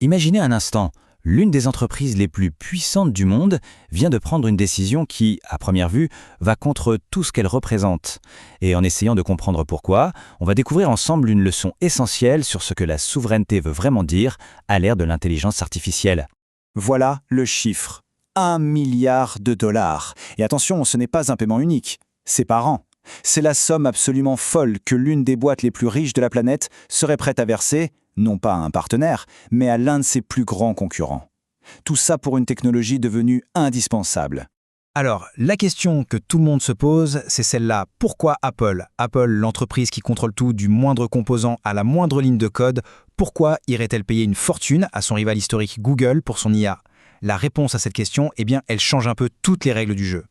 Imaginez un instant, l'une des entreprises les plus puissantes du monde vient de prendre une décision qui, à première vue, va contre tout ce qu'elle représente. Et en essayant de comprendre pourquoi, on va découvrir ensemble une leçon essentielle sur ce que la souveraineté veut vraiment dire à l'ère de l'intelligence artificielle. Voilà le chiffre. 1 milliard de dollars. Et attention, ce n'est pas un paiement unique. C'est par an. C'est la somme absolument folle que l'une des boîtes les plus riches de la planète serait prête à verser, non pas à un partenaire, mais à l'un de ses plus grands concurrents. Tout ça pour une technologie devenue indispensable. Alors, la question que tout le monde se pose, c'est celle-là. Pourquoi Apple? Apple, l'entreprise qui contrôle tout du moindre composant à la moindre ligne de code, pourquoi irait-elle payer une fortune à son rival historique Google pour son IA? La réponse à cette question, eh bien, elle change un peu toutes les règles du jeu.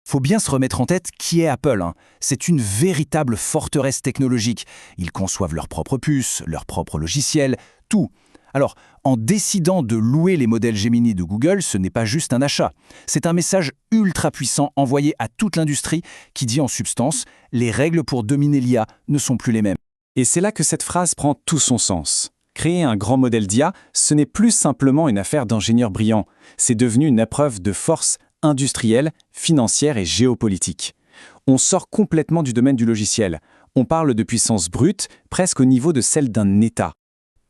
Faut bien se remettre en tête qui est Apple. C'est une véritable forteresse technologique. Ils conçoivent leurs propres puces, leurs propres logiciels, tout. Alors, en décidant de louer les modèles Gemini de Google, ce n'est pas juste un achat. C'est un message ultra puissant envoyé à toute l'industrie qui dit en substance « les règles pour dominer l'IA ne sont plus les mêmes ». Et c'est là que cette phrase prend tout son sens. Créer un grand modèle d'IA, ce n'est plus simplement une affaire d'ingénieurs brillants. C'est devenu une épreuve de force industrielle, financière et géopolitique. On sort complètement du domaine du logiciel. On parle de puissance brute, presque au niveau de celle d'un État.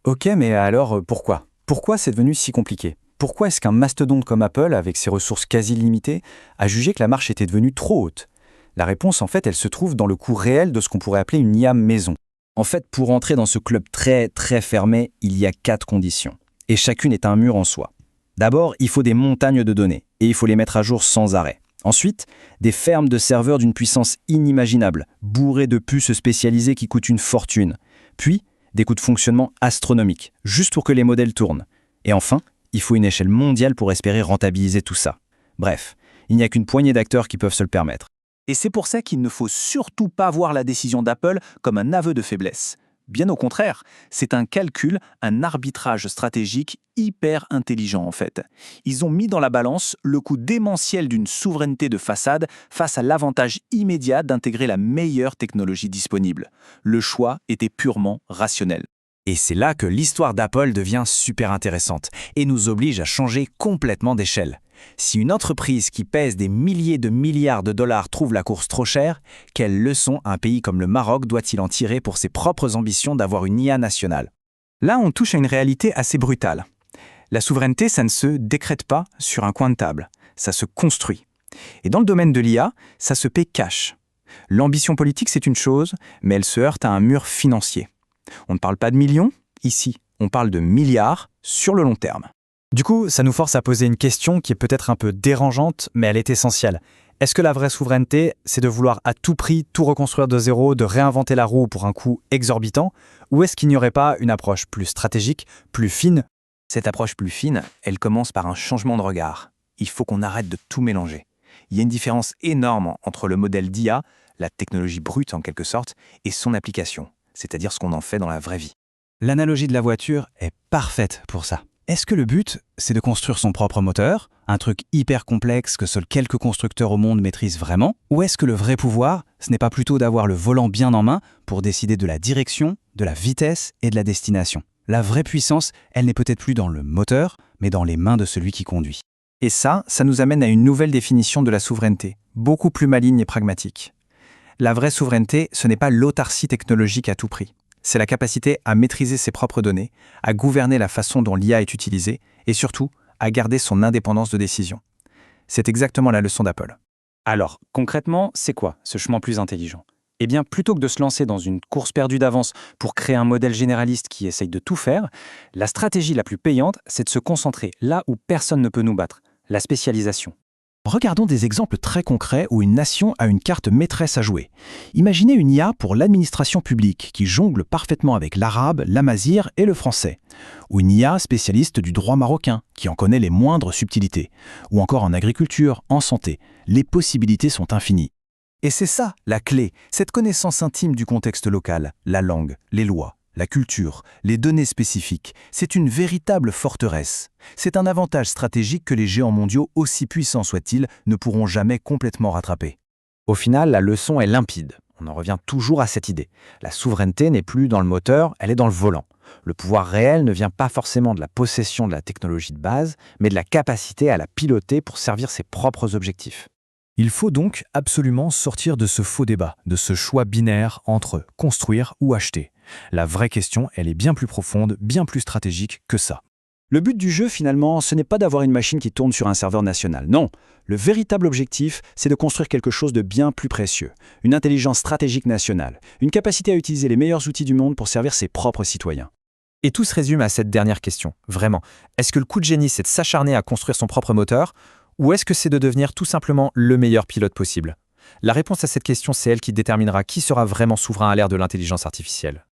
Ok, mais alors pourquoi? Pourquoi c'est devenu si compliqué? Pourquoi est-ce qu'un mastodonte comme Apple, avec ses ressources quasi limitées, a jugé que la marche était devenue trop haute? La réponse, en fait, elle se trouve dans le coût réel de ce qu'on pourrait appeler une IA maison. En fait, pour entrer dans ce club très fermé, il y a 4 conditions. Et chacune est un mur en soi. D'abord, il faut des montagnes de données, et il faut les mettre à jour sans arrêt. Ensuite, des fermes de serveurs d'une puissance inimaginable, bourrées de puces spécialisées qui coûtent une fortune. Puis, des coûts de fonctionnement astronomiques, juste pour que les modèles tournent. Et enfin, il faut une échelle mondiale pour espérer rentabiliser tout ça. Bref, il n'y a qu'une poignée d'acteurs qui peuvent se le permettre. Et c'est pour ça qu'il ne faut surtout pas voir la décision d'Apple comme un aveu de faiblesse. Bien au contraire, c'est un calcul, un arbitrage stratégique hyper intelligent en fait. Ils ont mis dans la balance le coût démentiel d'une souveraineté de façade face à l'avantage immédiat d'intégrer la meilleure technologie disponible. Le choix était purement rationnel. Et c'est là que l'histoire d'Apple devient super intéressante et nous oblige à changer complètement d'échelle. Si une entreprise qui pèse des milliers de milliards de dollars trouve la course trop chère, quelle leçon un pays comme le Maroc doit-il en tirer pour ses propres ambitions d'avoir une IA nationale? Là, on touche à une réalité assez brutale. La souveraineté, ça ne se décrète pas sur un coin de table, ça se construit. Et dans le domaine de l'IA, ça se paie cash. L'ambition politique, c'est une chose, mais elle se heurte à un mur financier. On ne parle pas de millions, ici, on parle de milliards sur le long terme. Du coup, ça nous force à poser une question qui est peut-être un peu dérangeante, mais elle est essentielle. Est-ce que la vraie souveraineté, c'est de vouloir à tout prix tout reconstruire de zéro, de réinventer la roue pour un coût exorbitant, ou est-ce qu'il n'y aurait pas une approche plus stratégique, plus fine? Cette approche plus fine, elle commence par un changement de regard. Il faut qu'on arrête de tout mélanger. Il y a une différence énorme entre le modèle d'IA, la technologie brute en quelque sorte, et son application, c'est-à-dire ce qu'on en fait dans la vraie vie. L'analogie de la voiture est parfaite pour ça. Est-ce que le but, c'est de construire son propre moteur, un truc hyper complexe que seuls quelques constructeurs au monde maîtrisent vraiment? Ou est-ce que le vrai pouvoir, ce n'est pas plutôt d'avoir le volant bien en main pour décider de la direction, de la vitesse et de la destination? La vraie puissance, elle n'est peut-être plus dans le moteur, mais dans les mains de celui qui conduit. Et ça nous amène à une nouvelle définition de la souveraineté, beaucoup plus maligne et pragmatique. La vraie souveraineté, ce n'est pas l'autarcie technologique à tout prix. C'est la capacité à maîtriser ses propres données, à gouverner la façon dont l'IA est utilisée et surtout à garder son indépendance de décision. C'est exactement la leçon d'Apple. Alors, concrètement, c'est quoi ce chemin plus intelligent? Eh bien, plutôt que de se lancer dans une course perdue d'avance pour créer un modèle généraliste qui essaye de tout faire, la stratégie la plus payante, c'est de se concentrer là où personne ne peut nous battre, la spécialisation. Regardons des exemples très concrets où une nation a une carte maîtresse à jouer. Imaginez une IA pour l'administration publique qui jongle parfaitement avec l'arabe, l'amazigh et le français. Ou une IA spécialiste du droit marocain qui en connaît les moindres subtilités. Ou encore en agriculture, en santé. Les possibilités sont infinies. Et c'est ça, la clé, cette connaissance intime du contexte local, la langue, les lois, la culture, les données spécifiques. C'est une véritable forteresse. C'est un avantage stratégique que les géants mondiaux, aussi puissants soient-ils, ne pourront jamais complètement rattraper. Au final, la leçon est limpide. On en revient toujours à cette idée. La souveraineté n'est plus dans le moteur, elle est dans le volant. Le pouvoir réel ne vient pas forcément de la possession de la technologie de base, mais de la capacité à la piloter pour servir ses propres objectifs. Il faut donc absolument sortir de ce faux débat, de ce choix binaire entre construire ou acheter. La vraie question, elle est bien plus profonde, bien plus stratégique que ça. Le but du jeu, finalement, ce n'est pas d'avoir une machine qui tourne sur un serveur national. Non, le véritable objectif, c'est de construire quelque chose de bien plus précieux. Une intelligence stratégique nationale, une capacité à utiliser les meilleurs outils du monde pour servir ses propres citoyens. Et tout se résume à cette dernière question, vraiment. Est-ce que le coup de génie, c'est de s'acharner à construire son propre moteur, ou est-ce que c'est de devenir tout simplement le meilleur pilote possible? La réponse à cette question, c'est elle qui déterminera qui sera vraiment souverain à l'ère de l'intelligence artificielle.